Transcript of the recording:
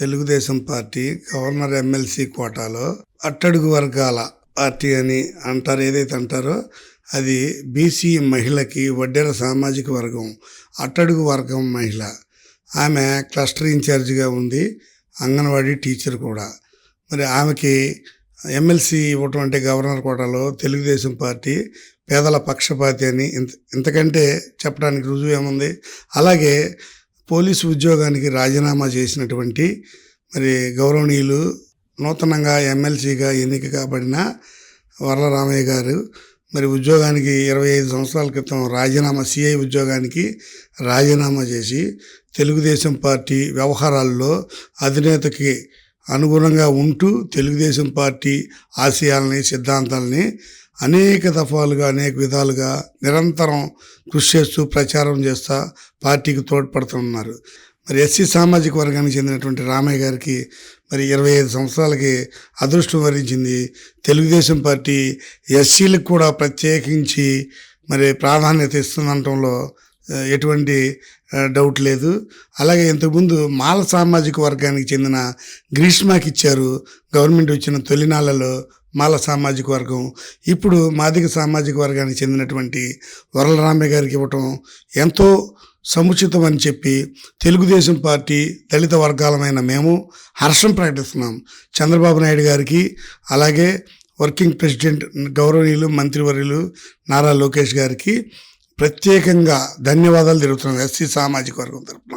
Telugu Desam party governor MLC కోటాలో అట్టడుగు వర్గాల పార్టీ అని అంటారు. ఏదైతే అంటారో అది బీసీ మహిళకి వడ్డెర సామాజిక వర్గం అట్టడుగు వర్గం మహిళ. ఆమె క్లస్టర్ ఇన్ఛార్జిగా ఉంది, అంగన్వాడీ టీచర్ కూడా. మరి ఆమెకి ఎమ్మెల్సీ ఇవ్వటం అంటే గవర్నర్ కోటాలో తెలుగుదేశం పార్టీ పేదల పక్షపాతి అని ఇంతకంటే చెప్పడానికి రుజువు ఏముంది? అలాగే పోలీసు ఉద్యోగానికి రాజీనామా చేసినటువంటి మరి గౌరవనీయులు నూతనంగా ఎమ్మెల్సీగా ఎన్నిక కాబడిన వరలరామయ్య గారు మరి ఉద్యోగానికి 25 సంవత్సరాల క్రితం సిఐ ఉద్యోగానికి రాజీనామా చేసి తెలుగుదేశం పార్టీ వ్యవహారాల్లో అధినేతకి అనుగుణంగా ఉంటూ తెలుగుదేశం పార్టీ ఆశయాలని సిద్ధాంతాలని అనేక దఫాలుగా అనేక విధాలుగా నిరంతరం కృషి చేస్తూ ప్రచారం చేస్తూ పార్టీకి తోడ్పడుతున్నారు. మరి ఎస్సీ సామాజిక వర్గానికి చెందినటువంటి రామయ్య గారికి మరి 25 సంవత్సరాలకి అదృష్టం వరించింది. తెలుగుదేశం పార్టీ ఎస్సీలకు కూడా ప్రత్యేకించి మరి ప్రాధాన్యత ఇస్తుందనటంలో ఎటువంటి డౌట్ లేదు. అలాగే ఇంతకుముందు మాల సామాజిక వర్గానికి చెందిన గ్రీష్మాకి ఇచ్చారు గవర్నమెంట్ వచ్చిన తొలినాళ్లలో మాల సామాజిక వర్గం. ఇప్పుడు మాదిగ సామాజిక వర్గానికి చెందినటువంటి వరలరామయ్య గారికి ఇవ్వటం ఎంతో సముచితం అని చెప్పి తెలుగుదేశం పార్టీ దళిత వర్గాలమైన మేము హర్షం ప్రకటిస్తున్నాం. చంద్రబాబు నాయుడు గారికి అలాగే వర్కింగ్ ప్రెసిడెంట్ గౌరవనీయులు మంత్రివర్యులు నారా లోకేష్ గారికి ప్రత్యేకంగా ధన్యవాదాలు తెలుపుతున్నాం ఎస్సీ సామాజిక వర్గం తరఫున.